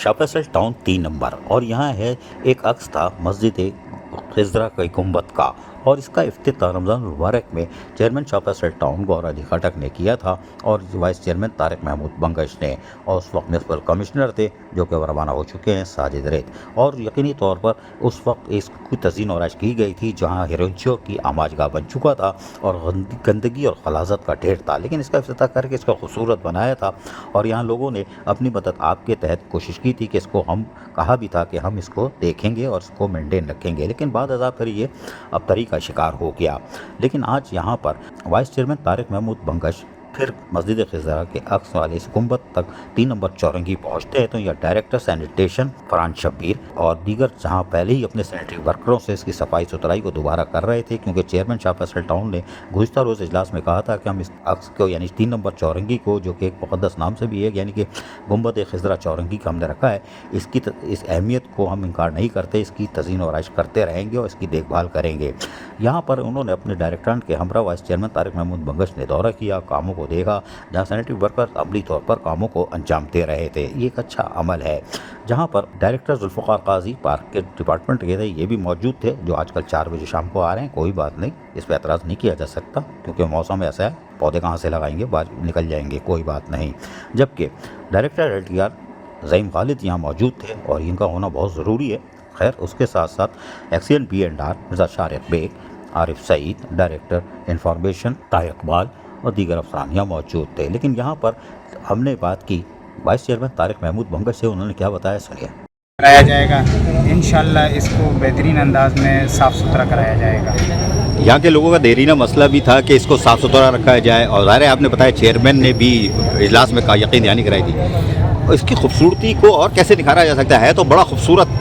Shah Faisal town 3 number और यहाँ है एक अक्स था मस्जिद खिजरा की गुम्बद का और इसका इफ्तिताह रमज़ान मुबारक में चेयरमैन शाह फैसल टाउन गौर अली खटक ने किया था और वाइस चेयरमैन तारिक महमूद बंगश ने, और उस वक्त म्युनिसिपल कमिश्नर थे जो कि रवाना हो चुके हैं साजिद रेत। और यकीनी तौर पर उस वक्त इसकी तज़ीन और आश की गई थी जहाँ हिरोंचियों की आमाजगाह बन चुका था और गंदगी और खलाजत का ढेर था, लेकिन इसका इफ्तिताह करके इसका खूबसूरत बनाया था और यहाँ लोगों ने अपनी मदद आपके तहत कोशिश की थी कि इसको हम कहा भी था कि हम इसको देखेंगे और इसको मेंटेन रखेंगे, लेकिन बाद अज़ा फिर ये अब तरी का शिकार हो गया। लेकिन आज यहाँ पर वाइस चेयरमैन तारिक महमूद बंगश फिर मस्जिद खिजरा के अक्स वाले इस गुम्बद तक 3 नंबर चौरंगी पहुँचते हैं तो यह डायरेक्टर सैनिटेशन फरहान शब्बीर और दीगर जहाँ पहले ही अपने सैनिटरी वर्करों से इसकी सफाई सुथराई को दोबारा कर रहे थे, क्योंकि चेयरमैन शाह फैसल टाउन ने गुज़िश्ता रोज़ इजलास में कहा था कि हम इस अक्स को यानी 3 नंबर चौरंगी को, जो कि एक मुक़द्दस नाम से भी है यानी कि गुम्बद खिजरा चौरंगी का हमने रखा है, इस अहमियत को हम इनकार नहीं करते, इसकी तज़ीन और आइश करते रहेंगे और इसकी देखभाल करेंगे। यहाँ पर उन्होंने अपने डायरेक्टरेट के हमरा वाइस चेयरमैन तारिक महमूद बंगश ने दौरा किया, कामों को देखा जहाँ सैनिटरी वर्कर अमली तौर पर कामों को अंजाम दे रहे थे। ये एक अच्छा अमल है। जहाँ पर डायरेक्टर जुल्फ़िकार काजी पार्क के डिपार्टमेंट के थे, ये भी मौजूद थे, जो आजकल 4 बजे शाम को आ रहे हैं। कोई बात नहीं, इस पर एतराज़ नहीं किया जा सकता क्योंकि मौसम ऐसा है, पौधे कहाँ से लगाएंगे, बाहर निकल जाएंगे, कोई बात नहीं। जबकि डायरेक्टर LTR ज़ईम खालिद यहाँ मौजूद थे और इनका होना बहुत ज़रूरी है। खैर, उसके साथ साथ XEN B&R Mirza Shariq Baig, Arif Saeed, director information Tahir Iqbal और दीगर अफसरान यहाँ मौजूद थे। लेकिन यहाँ पर हमने बात की वाइस चेयरमैन तारिक महमूद बंगश से, उन्होंने क्या बताया सुनिए। कराया जाएगा इंशाल्लाह, इसको बेहतरीन अंदाज में साफ़ सुथरा कराया जाएगा। यहाँ के लोगों का देरीना मसला भी था कि इसको साफ़ सुथरा रखा जाए और ज़ाहिर है आपने बताया चेयरमैन ने भी इजलास में यकीन दहानी कराई थी। इसकी खूबसूरती को और कैसे निखारा जा सकता है, तो बड़ा खूबसूरत।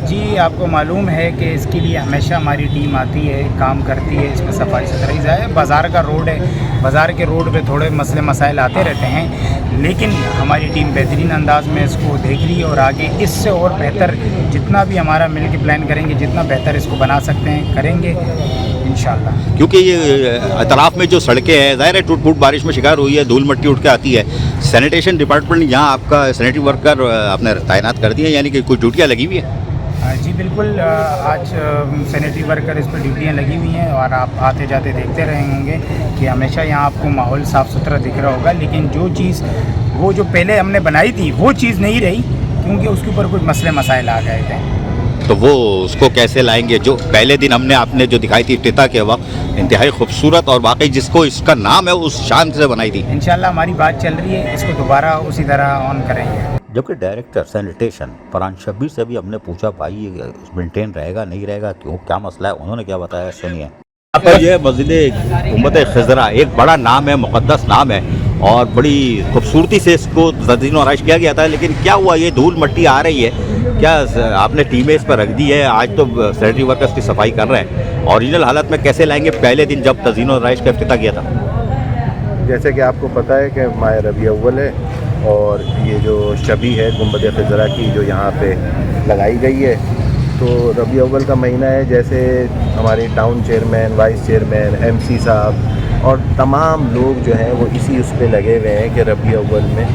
जी, आपको मालूम है कि इसके लिए हमेशा हमारी टीम आती है, काम करती है, इसमें सफाई सुथराई जाए। बाज़ार का रोड है, बाज़ार के रोड पे थोड़े मसले मसाइल आते रहते हैं, लेकिन हमारी टीम बेहतरीन अंदाज में इसको देख रही है और आगे इससे और बेहतर जितना भी हमारा मिल के प्लान करेंगे, जितना बेहतर इसको बना सकते हैं करेंगे इंशाल्लाह। क्योंकि ये अतराफ़ में जो सड़कें हैं, ज़ाहिर है टूट फूट बारिश में शिकार हुई है, धूल मट्टी उठ के आती है। सैनिटेशन डिपार्टमेंट यहाँ आपका सैनिटरी वर्कर आपने तैनात कर दिए, यानी कि कुछ ड्यूटियाँ लगी हुई है? जी बिल्कुल, आज सैनिटरी वर्कर इस पर ड्यूटियाँ लगी हुई हैं और आप आते जाते देखते रहे होंगे कि हमेशा यहाँ आपको माहौल साफ़ सुथरा दिख रहा होगा। लेकिन जो चीज़ वो जो पहले हमने बनाई थी वो चीज़ नहीं रही, क्योंकि उसके ऊपर कुछ मसले मसाइल आ गए थे। तो वो उसको कैसे लाएंगे? जो पहले दिन आपने जो दिखाई थी इफ्तिताह के वक्त, इंतहाई खूबसूरत और वाकई जिसको इसका नाम है उस शान से बनाई थी। इंशाल्लाह हमारी बात चल रही है, इसको दोबारा उसी तरह ऑन करेंगे। जबकि डायरेक्टर सैनिटेशन फरहान शब्बीर से भी हमने पूछा भाई ये मेंटेन रहेगा नहीं रहेगा, क्यों, क्या मसला है, उन्होंने क्या बताया सुनिए। यहाँ पर यह मस्जिद गुम्बद खिजरा एक बड़ा नाम है, मुक़द्दस नाम है और बड़ी खूबसूरती से इसको तज़ीन और आइश किया गया था, लेकिन क्या हुआ, ये धूल मट्टी आ रही है, क्या आपने टीमें इस पर रख दी है? आज तो सैनिटरी वर्कर्स की सफाई कर रहे हैं, ओरिजिनल हालत में कैसे लाएंगे पहले दिन जब तज़ीन और आइश का इफ्तिताह किया था? जैसे कि आपको पता है कि माह रबी अव्वल है और ये जो शबी है गुम्बद खिजरा की जो यहाँ पे लगाई गई है, तो रबी अव्वल का महीना है। जैसे हमारे town chairman, vice chairman, MC साहब और तमाम लोग जो हैं वो इसी उस पर लगे हुए हैं कि रबी अव्वल में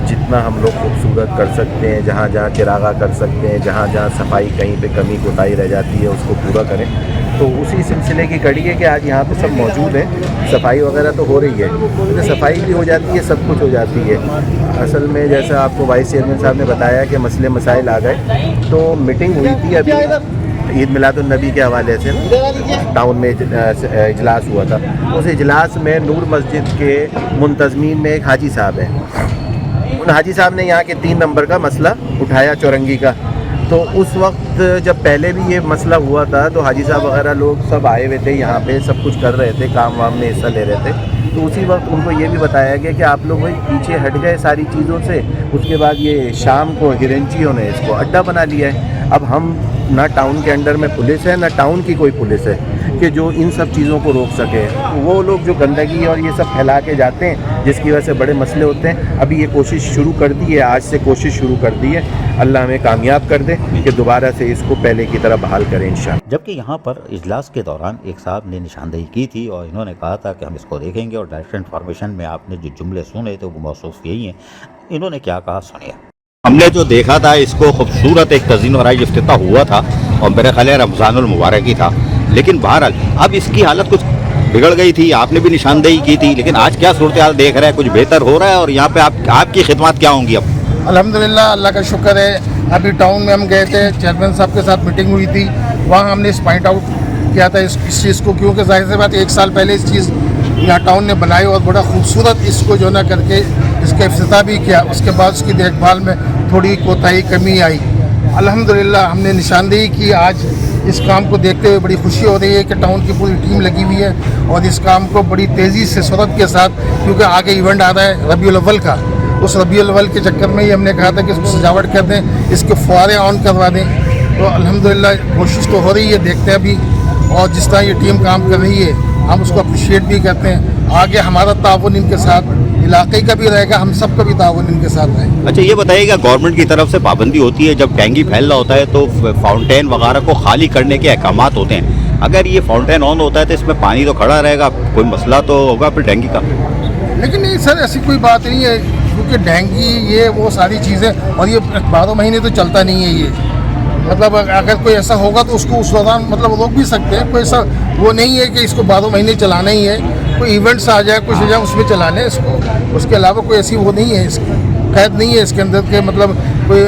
जितना हम लोग खूबसूरत कर सकते हैं, जहाँ जहाँ चिरागा कर सकते हैं, जहाँ जहाँ सफाई कहीं पे कमी कोताही रह जाती है उसको पूरा करें। तो उसी सिलसिले की कड़ी है कि आज यहाँ पे सब मौजूद हैं। सफाई वगैरह तो हो रही है, तो सफाई भी हो जाती है, सब कुछ हो जाती है। असल में जैसा आपको वाइस चेयरमैन साहब ने बताया कि मसले मसाइल आ गए, तो मीटिंग हुई थी अभी ईद मिलादुन्नबी के हवाले से टाउन में इजलास हुआ था। उस इजलास में नूर मस्जिद के मुंतज़मीन में एक हाजी साहब हैं। उन हाजी साहब ने यहाँ के 3 नंबर का मसला उठाया चौरंगी का। तो उस वक्त जब पहले भी ये मसला हुआ था तो हाजी साहब वगैरह लोग सब आए हुए थे यहाँ पे, सब कुछ कर रहे थे, काम वाम में हिस्सा ले रहे थे। तो उसी वक्त उनको ये भी बताया गया कि आप लोग भाई पीछे हट गए सारी चीज़ों से। उसके बाद ये शाम को हिरेंचियों ने इसको अड्डा बना लिया है। अब हम ना टाउन के अंडर में पुलिस है, ना टाउन की कोई पुलिस है कि जो इन सब चीज़ों को रोक सके। वो लोग जो गंदगी और ये सब फैला के जाते हैं, जिसकी वजह से बड़े मसले होते हैं। अभी ये कोशिश शुरू कर दी है, आज से कोशिश शुरू कर दी है। अल्लाह हमें कामयाब कर दे कि दोबारा से इसको पहले की तरह बहाल करें इंशाअल्लाह। जबकि यहाँ पर इजलास के दौरान एक साहब ने निशानदेही की थी और इन्होंने कहा था कि हम इसको देखेंगे, और डायरेक्टर इन्फॉर्मेशन में आपने जो जुमले सुने तो वो मौसूफ यही हैं। इन्होंने क्या कहा सुनिए। हमने जो देखा था इसको खूबसूरत एक कज़िनो राइज इफ्तिताह हुआ था और मेरे ख्याल है रमज़ानुल मुबारक ही था, लेकिन बहरहाल अब इसकी हालत कुछ बिगड़ गई थी, आपने भी निशानदेही की थी, लेकिन आज क्या सूरत हाल देख रहे हैं, कुछ बेहतर हो रहा है और यहाँ पे आपकी खिदमत क्या होंगी अब? अल्हम्दुलिल्लाह, अल्लाह का शुक्र है। अभी टाउन में हम गए थे, चेयरमैन साहब के साथ मीटिंग हुई थी, वहाँ हमने इस पॉइंट आउट किया था इस चीज़ को, क्योंकि जाहिर सी बात 1 साल पहले इस चीज़ यहाँ टाउन ने बनाई और बड़ा खूबसूरत इसको जो ना करके इसका इफ्तिताह भी किया। उसके बाद उसकी देखभाल में थोड़ी कोताही कमी आई। अल्हम्दुलिल्लाह हमने निशानदेही की। आज इस काम को देखते हुए बड़ी खुशी हो रही है कि टाउन की पूरी टीम लगी हुई है और इस काम को बड़ी तेज़ी से सरत के साथ, क्योंकि आगे इवेंट आ रहा है रबीउल अव्वल का, उस रबीउल अव्वल के चक्कर में ही हमने कहा था कि इसको सजावट कर दें, इसके फुआरे ऑन करवा दें। तो अल्हम्दुलिल्लाह कोशिश तो हो रही है, देखते हैं अभी। और जिस तरह ये टीम काम कर रही है हम उसको अप्रिशिएट भी करते हैं। आगे हमारा ताउन इनके साथ इलाके का भी रहेगा, हम सब का भी ताउन इनके साथ रहेगा। अच्छा ये बताइएगा, गवर्नमेंट की तरफ से पाबंदी होती है जब डेंगू फैल रहा होता है तो फाउंटेन वगैरह को खाली करने के अहकामात होते हैं, अगर ये फाउंटेन ऑन होता है तो इसमें पानी तो खड़ा रहेगा, कोई मसला तो होगा फिर डेंगू का? लेकिन नहीं सर, ऐसी कोई बात नहीं है, क्योंकि डेंगू ये वो सारी चीज़ें, और ये 12 महीने तो चलता नहीं है ये। मतलब अगर कोई ऐसा होगा तो उसको उस दौरान मतलब रोक भी सकते हैं, कोई ऐसा वो नहीं है कि इसको 12 महीने चलाना ही है। कोई इवेंट्स आ जाए, कुछ हो जाए, उसमें चला लें इसको, उसके अलावा कोई ऐसी वो नहीं है, इसकी कैद नहीं है इसके अंदर के, मतलब कोई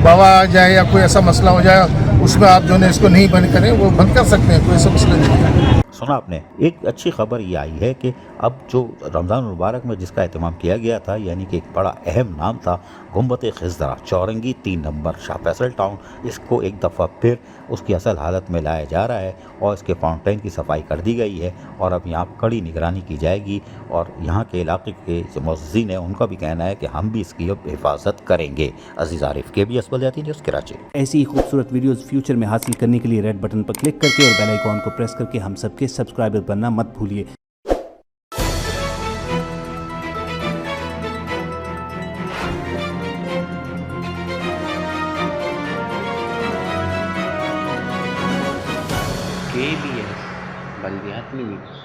बाबा आ जाए या कोई ऐसा मसला हो जाए उसमें आप जो है इसको नहीं बंद करें, वो बंद कर सकते हैं, कोई ऐसा मसला नहीं है। सुना आपने, एक अच्छी खबर ये आई है कि अब जो रमज़ान मुबारक में जिसका एहतमाम किया गया था, यानी कि एक बड़ा अहम नाम था गुंबद खिज़रा चौरंगी 3 नंबर शाह फैसल टाउन, इसको एक दफ़ा फिर उसकी असल हालत में लाया जा रहा है और इसके फाउंटेन की सफाई कर दी गई है और अब यहाँ कड़ी निगरानी की जाएगी। और यहाँ के इलाके के जो मुअज़्ज़िन हैं उनका भी कहना है कि हम भी इसकी अब हिफाजत करेंगे। अज़ीज़ आरिफ KBS बलियाती न्यूज़ कराची। ऐसी ही खूबसूरत वीडियोस फ्यूचर में हासिल करने के लिए रेड बटन पर क्लिक करके और बेल आइकॉन को प्रेस करके हम सबके सब्सक्राइबर बनना मत भूलिए। KBS बलियाती न्यूज़।